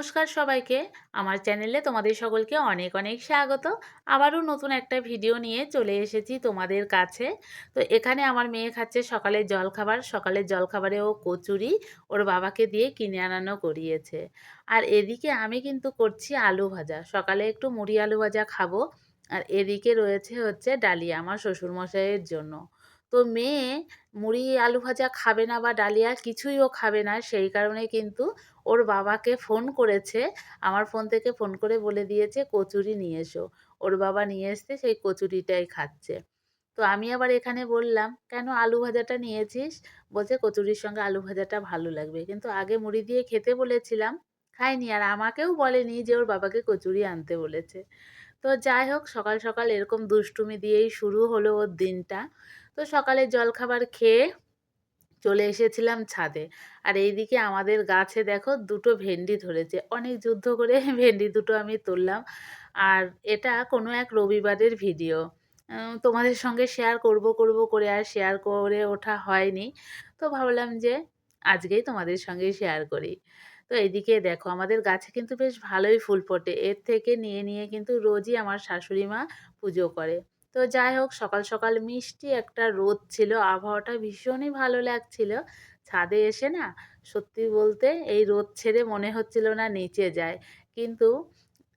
নমস্কার সবাইকে। আমার চ্যানেলে তোমাদের সকলকে অনেক অনেক স্বাগত। আবারও নতুন একটা ভিডিও নিয়ে চলে এসেছি তোমাদের কাছে। তো এখানে আমার মেয়ে খাচ্ছে সকালের জলখাবার। সকালের জলখাবারে ও কচুরি ওর বাবাকে দিয়ে কিনে আনানো করিয়েছে। আর এদিকে আমি কিন্তু করছি আলু ভাজা। সকালে একটু মুড়ি আলু ভাজা খাবো। আর এদিকে রয়েছে হচ্ছে ডালিয়া আমার শ্বশুরমশাইয়ের জন্য। তো মেয়ে মুড়ি আলু ভাজা খাবে না বা ডালিয়া কিছুই ও খাবে না, সেই কারণে কিন্তু ওর বাবাকে ফোন করেছে। আমার ফোন থেকে ফোন করে বলে দিয়েছে কচুরি নিয়ে এসো। ওর বাবা নিয়ে এসছে, সেই কচুরিটাই খাচ্ছে। তো আমি আবার এখানে বললাম, কেন আলু ভাজাটা নিয়েছিস? বলছে কচুরির সঙ্গে আলু ভাজাটা ভালো লাগবে, কিন্তু আগে মুড়ি দিয়ে খেতে বলেছিলাম, খায়নি। আর আমাকেও বলেনি যে ওর বাবাকে কচুরি আনতে বলেছে। তো যাই হোক, সকাল সকাল এরকম দুষ্টুমি দিয়েই শুরু হলো ওর দিনটা। তো সকালে জলখাবার খেয়ে চলে এসেছিলাম ছাদে। আর এইদিকে আমাদের গাছে দেখো দুটো ভেন্ডি ধরেছে। অনেক যুদ্ধ করে ভেন্ডি দুটো আমি তুললাম। আর এটা কোনো এক রবিবারের ভিডিও। তোমাদের সঙ্গে শেয়ার করব করব করে আর শেয়ার করে ওঠা হয়নি। তো ভাবলাম যে আজকেই তোমাদের সঙ্গে শেয়ার করি। তো এইদিকে দেখো আমাদের গাছে কিন্তু বেশ ভালোই ফুল ফোটে। এর থেকে নিয়ে নিয়ে কিন্তু রোজই আমার শাশুড়ি মা পুজো করে। তো যাই হোক, সকাল সকাল মিষ্টি একটা রোদ ছিল, আবহাওয়াটা ভীষণই ভালো লাগছিল। ছাদে এসে না, সত্যি বলতে এই রোদ ছেড়ে মনে হচ্ছিল না নিচে যায়, কিন্তু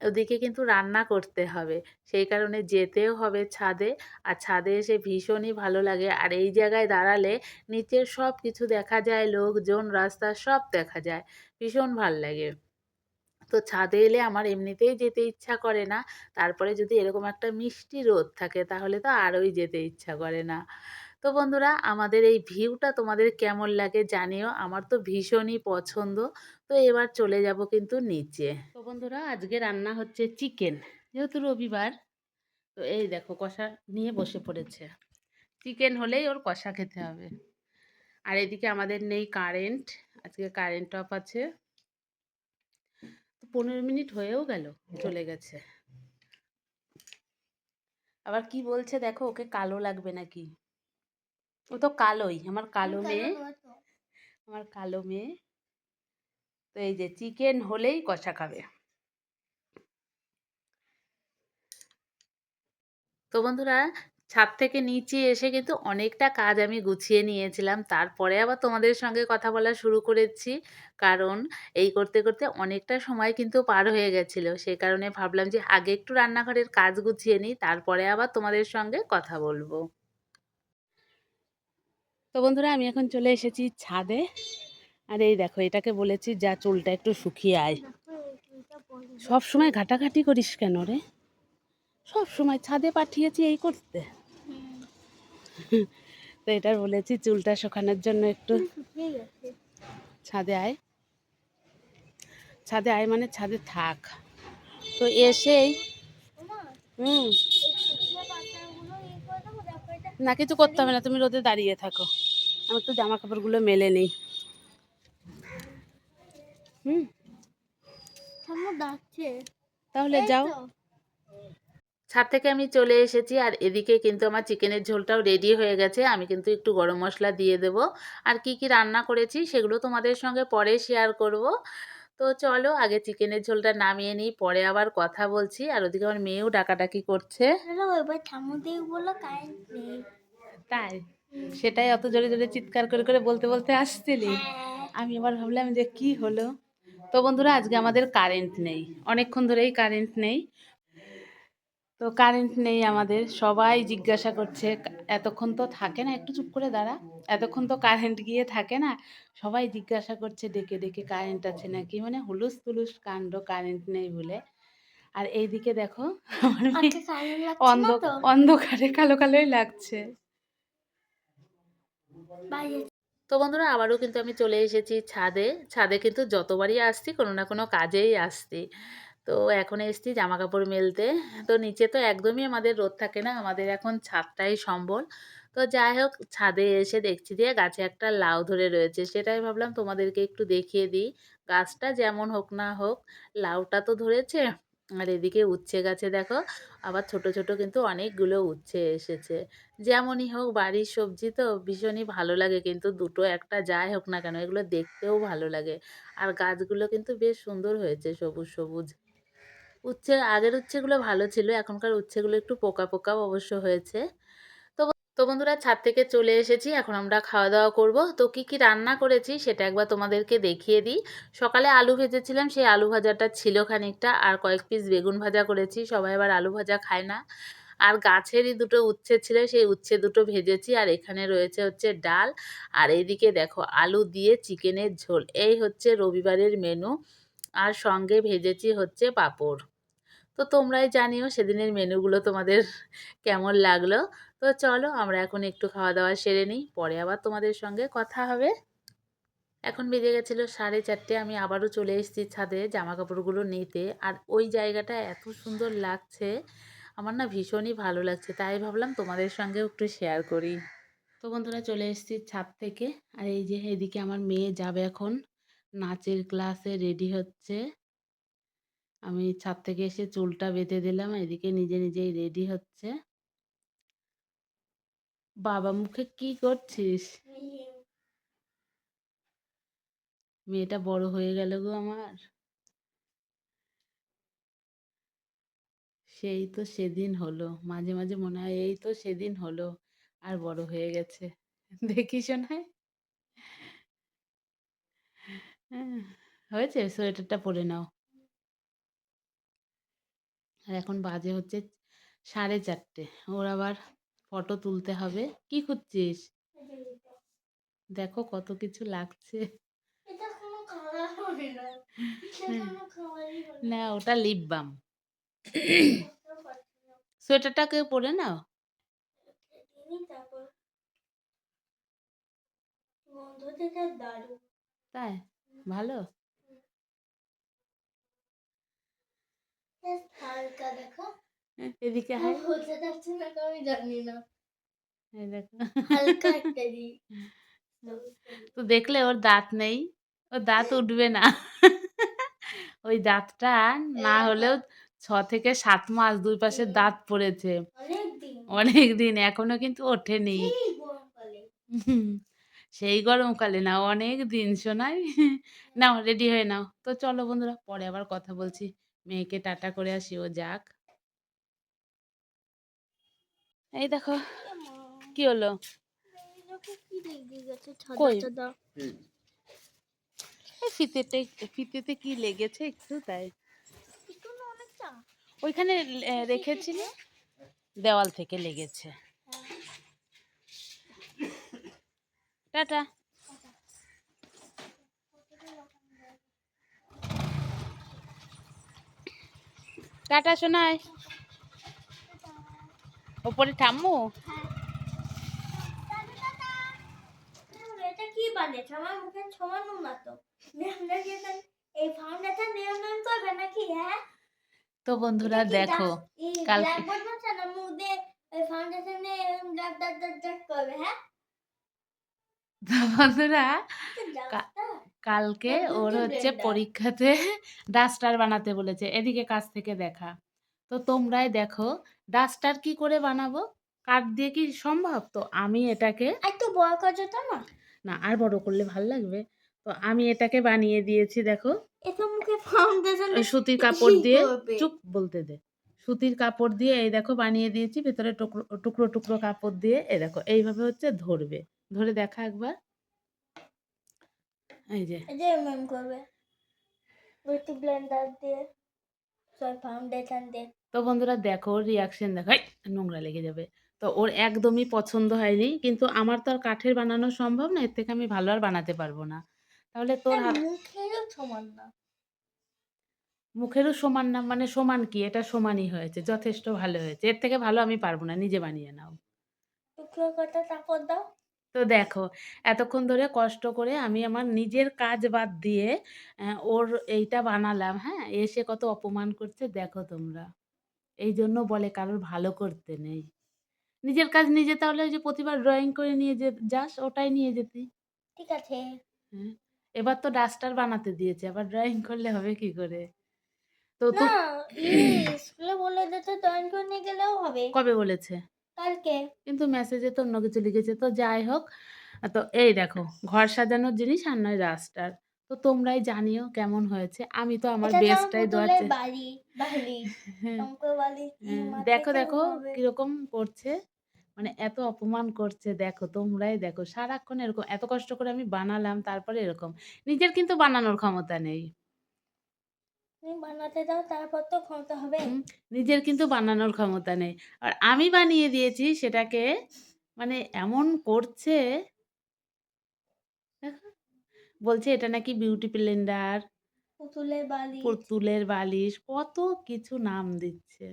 ওদিকে কিন্তু রান্না করতে হবে, সেই কারণে যেতেও হবে ছাদে। আর ছাদে এসে ভীষণই ভালো লাগে। আর এই জায়গায় দাঁড়ালে নিচের সব কিছু দেখা যায়, লোকজন, রাস্তা সব দেখা যায়, ভীষণ ভাল লাগে। তো ছাদে এলে আমার এমনিতেই যেতে ইচ্ছা করে না, তারপরে যদি এরকম একটা মিষ্টি রোদ থাকে তাহলে তো আরোই যেতে ইচ্ছা করে না। তো বন্ধুরা, আমাদের এই ভিউটা তোমাদের কেমন লাগে জানিও, আমার তো ভীষণই পছন্দ। তো এবার চলে যাব কিন্তু নিচে। তো বন্ধুরা, আজকে রান্না হচ্ছে চিকেন, যেহেতু রবিবার। তো এই দেখো কষা নিয়ে বসে পড়েছে। চিকেন হলেই ওর কষা খেতে হবে। আর এদিকে আমাদের নেই কারেন্ট, আজকে কারেন্ট অফ আছে। তো 15 মিনিট হয়েও গেল, চলে গেছে। আবার কি বলছে দেখো, ওকে কালো লাগবে নাকি? ও তো কালোই, আমার কালো মেয়ে, আমার কালো মেয়ে। তো এই যে চিকেন হলেই কষা খাবে। তো বন্ধুরা, ছাদ থেকে নিচে এসে কিন্তু অনেকটা কাজ আমি গুছিয়ে নিয়েছিলাম, তারপরে আবার তোমাদের সঙ্গে কথা বলা শুরু করেছি। কারণ এই করতে করতে অনেকটা সময় কিন্তু পার হয়ে গেছিলো, সেই কারণে ভাবলাম যে আগে একটু রান্নাঘরের কাজ গুছিয়ে নিই, তারপরে আবার তোমাদের সঙ্গে কথা বলবো। তো বন্ধুরা, আমি এখন চলে এসেছি ছাদে। আর এই দেখো, এটাকে বলেছি যা চুলটা একটু শুকিয়ে আয়। সব সময় ঘাটাঘাটি করিস কেন রে? সব সময় ছাদে পাঠিয়েছি এই করতে। তো এটা বলেছি চুলটা শুকানোর জন্য একটু ছাদে আয়। ছাদে আয় মানে ছাদে থাক। তো এসেই হুম, না কিছু করতে হবে না, তুমি রোদে দাঁড়িয়ে থাকো। আমি একটু জামা কাপড়গুলো মেলে নিই। হুম, তাহলে যাও। ছাদ থেকে আমি চলে এসেছি, আর এদিকে কিন্তু আমার চিকেনের ঝোলটাও রেডি হয়ে গেছে। আমি কিন্তু একটু গরম মশলা দিয়ে দেবো। আর কি কি রান্না করেছি সেগুলো তোমাদের সঙ্গে পরে শেয়ার করব। তো চলো আগে চিকেনের ঝোলটা নামিয়ে নিই, পরে আবার কথা বলছি। আর ওদিকে আমার মেয়েও ডাকাডাকি করছে। তাই? সেটাই অত জোরে জোরে চিৎকার করে করে বলতে বলতে আসছিলি। আমি আবার ভাবলাম যে কি হলো। তো বন্ধুরা, আজকে আমাদের কারেন্ট নেই, অনেকক্ষণ ধরেই কারেন্ট নেই। তো কারেন্ট নেই আমাদের, সবাই জিজ্ঞাসা করছে এতক্ষণ তো থাকে না, একটু চুপ করে দাঁড়া, এতক্ষণ তো কারেন্ট গিয়ে থাকে না। সবাই জিজ্ঞাসা করছে ডেকে ডেকে কারেন্ট আছে নাকি, মানে হুলুস তুলুস কাণ্ড কারেন্ট নেই বলে। আর এইদিকে দেখো আমার মেয়ে অন্ধকারে কালো কালোই লাগছে। তো বন্ধুরা, আবারও কিন্তু আমি চলে এসেছি ছাদে। ছাদে কিন্তু যতবারই আসছি কোনো না কোনো কাজেই আসছি। তো এখন এসেছি জামা কাপড় মেলতে। তো নিচে তো একদমই আমাদের রোদ থাকে না, আমাদের এখন ছাদটাই সম্বল। তো যাই হোক, ছাদে এসে দেখছি যে গাছে একটা লাউ ধরে রয়েছে, সেটাই ভাবলাম তোমাদেরকে একটু দেখিয়ে দিই। গাছটা যেমন হোক না হোক, লাউটা তো ধরেছে। আর এদিকে উচ্ছে গাছে দেখো আবার ছোট ছোট কিন্তু অনেকগুলো উচ্ছে এসেছে। যেমনই হোক বাড়ির সবজি তো ভীষণই ভালো লাগে, কিন্তু দুটো একটা যাই হোক না কেন এগুলো দেখতেও ভালো লাগে। আর গাছগুলো কিন্তু বেশ সুন্দর হয়েছে, সবুজ সবুজ। আগের উচ্ছেগুলো ভালো ছিল, এখনকার উচ্ছেগুলো একটু পোকা পোকাও অবশ্য হয়েছে। তো তো বন্ধুরা, ছাদ থেকে চলে এসেছি, এখন আমরা খাওয়া দাওয়া করব। তো কি কি রান্না করেছি সেটা একবার তোমাদেরকে দেখিয়ে দিই। সকালে আলু ভেজেছিলাম, সেই আলু ভাজাটা ছিল খানিকটা, আর কয়েক পিস বেগুন ভাজা করেছি। সবাই আবার আলু ভাজা খায় না। আর গাছেরই দুটো উচ্ছে ছিল, সেই উচ্ছে দুটো ভেজেছি। আর এখানে রয়েছে হচ্ছে ডাল। আর এইদিকে দেখো আলু দিয়ে চিকেনের ঝোল, এই হচ্ছে রবিবারের মেনু। আর সঙ্গে ভেজেছি হচ্ছে পাঁপড়। তো তোমরাই জানিও সেদিনের মেনুগুলো তোমাদের কেমন লাগলো। তো চলো আমরা এখন একটু খাওয়া দাওয়া সেরে নিই, পরে আবার তোমাদের সঙ্গে কথা হবে। এখন বেজে গেছিলো 4:30, আমি আবারও চলে এসেছি ছাদে জামা কাপড়গুলো নিতে। আর ওই জায়গাটা এত সুন্দর লাগছে, আমার না ভীষণই ভালো লাগছে, তাই ভাবলাম তোমাদের সঙ্গেও একটু শেয়ার করি। তো বন্ধুরা, চলে এসেছি ছাদ থেকে। আর এই যে এদিকে আমার মেয়ে যাবে এখন নাচের ক্লাসে, রেডি হচ্ছে। আমি ছাদ থেকে এসে চুলটা বেঁধে দিলাম, এদিকে নিজে নিজেই রেডি হচ্ছে। বাবা, মুখে কি করছিস? মেয়েটা বড় হয়ে গেল গো আমার। সেই তো সেদিন হলো, মাঝে মাঝে মনে হয় এই তো সেদিন হলো, আর বড় হয়ে গেছে। দেখি শোনায়। হ্যাঁ, হয়েছে, সোয়েটারটা পরে নাও। আর এখন বাজে হচ্ছে 4:30। ওর আবার ফটো তুলতে হবে। কি খুঁজছিস? দেখো কত কিছু লাগছে। না, ওটা লিপ বাম। সোয়েটারটাকে পরে নাও। তাই ভালো। এদিকে হাই। এই দেখো। তো দেখলে ওর দাঁত নেই, ওর দাঁত উঠবে না। ওই দাঁতটা না হলেও 6 থেকে 7 মাস দুই পাশে দাঁত পড়েছে। অনেক দিন এখনো কিন্তু ওঠেনি। হুম, সেই গরমকালে না, অনেক দিন শোনাই। নাও রেডি হয়ে নাও। তো চলো বন্ধুরা, পরে আবার কথা বলছি। মেয়েকে টাটা করে আসি, ও যাক। এই দেখো কি হলো। কই? এই ফিতেতে কি লেগেছে একটু, তাই ওইখানে রেখেছিল, দেওয়াল থেকে লেগেছে। টাটা। টাটা শোনায়। ওপরে ঠাম্মু। এটা কি বানিয়েছ? আমার মুখে ছোঁয়ানো না তো। এই ফাউন্ডেশন নিয়ন্ত্রণ করবে নাকি? হ্যাঁ। তো বন্ধুরা দেখো, কালকে তো বন্ধুরা, কালকে ওর হচ্ছে পরীক্ষাতে ডাস্টার বানাতে বলেছে, এদিকে কাছ থেকে দেখা। তো তোমরাই দেখো ডাস্টার কি করে বানাবো, কাঠ দিয়ে কি সম্ভব? তো আমি এটাকে একটু বড় করা যেত না? না, আর বড় করলে ভাল লাগবে। তো আমি এটাকে বানিয়ে দিয়েছি দেখো। এটা মুখে ফাউন্ডেশন সুতির কাপড় দিয়ে, চুপ বলতে দে। সুতির কাপড় দিয়ে এই দেখো বানিয়ে দিয়েছি, ভেতরে টুকরো টুকরো টুকরো কাপড় দিয়ে। এই দেখো এইভাবে হচ্ছে ধরবে, ধরে দেখা একবার। এই যে এমন করবে একটু ব্লেন্ডার দিয়ে, ফাউন্ডেশন দিয়ে। তো বন্ধুরা দেখো রিয়াকশন দেখো। এই, নোংরা লেগে যাবে। তো ওর একদমই পছন্দ হয়নি, কিন্তু আমার তো আর কাঠের বানানো সম্ভব না, এর থেকে আমি ভালো আর বানাতে পারবো না। তাহলে তোর মুখেরও সমান না। মুখেরও সমান না মানে সমান কি, এটা সমানই হয়েছে, যথেষ্ট ভালো হয়েছে, এর থেকে ভালো আমি পারবো না, নিজে বানিয়ে নাও। টুকরো কটা কাপড় দাও। তো দেখো এতক্ষণ ধরে কষ্ট করে আমি আমার নিজের কাজ বাদ দিয়ে ওর এইটা বানালাম। হ্যাঁ, এসে কত অপমান করছে দেখো তোমরা। এই জন্য বলে কারোর ভালো করতে নেই। নিজের কাজ নিজে, তাহলে ওই যে প্রতিবার ড্রয়িং করে নিয়ে যে যাস, ওটাই নিয়ে যেতি। ঠিক আছে। হ্যাঁ, এবার তো ডাস্টার বানাতে দিয়েছে, আবার ড্রয়িং করলে হবে কি করে? তো না, স্কুলে বলে দিত জয়েন করে নিয়ে গেলেও হবে। কবে বলেছে? কালকে। কিন্তু মেসেজে তো অন্য কিছু লিখেছে। তো যাই হোক, তো এই দেখো ঘর সাজানোর জিনিস আর নয় রাস্টার। তো তোমরাই জানিও কেমন হয়েছে। আমি তো আমার এটা তো আমার বেস্টটাই দেওয়ার পুতুলের বালিশ। হ্যাঁ, টম্পা বালিশ দিয়ে হ্যাঁ, মাথায় দেখো, কেমন দেখো হবে? কিরকম করছে। মানে এত অপমান করছে দেখো, তোমরাই দেখো। সারাক্ষণ এরকম এত কষ্ট করে আমি বানালাম তারপরে এরকম। নিজের কিন্তু বানানোর ক্ষমতা নেই। তুমি বানাতে দাও তারপর তো খোঁতে হবে। হুম, নিজের কিন্তু বানানোর ক্ষমতা নেই। আর আমি বানিয়ে দিয়েছি সেটাকে মানে এমন করছে, দেখো বলছে এটা নাকি বিউটি ব্লেন্ডার, পুতুলের বালিশ। পুতুলের বালিশ, কত কিছু নাম দিচ্ছে।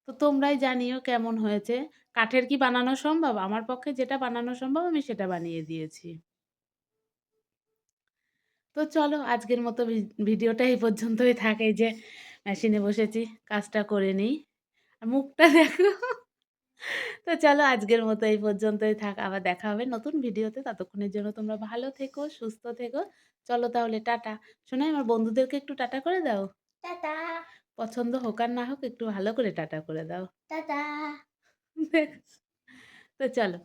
তো তোমরাই জানিও কেমন হয়েছে। কাঠের কি বানানো সম্ভব? আমার পক্ষে যেটা বানানো সম্ভব আমি সেটা বানিয়ে দিয়েছি। তো চলো আজকের মতো ভিডিওটা এই পর্যন্তই থাক। এই যে মেশিনে বসেছি, কাজটা করে নিই। আর মুখটা দেখো। তো চলো আজকের মতো এই পর্যন্তই থাক। আবার দেখা হবে নতুন ভিডিওতে। ততক্ষণের জন্য তোমরা ভালো থেকো, সুস্থ থেকো। চলো তাহলে টাটা। শোনাই আমার বন্ধুদেরকে একটু টাটা করে দাও। টাটা, পছন্দ হোক আর না হোক একটু ভালো করে টাটা করে দাও। টাটা। তো চলো।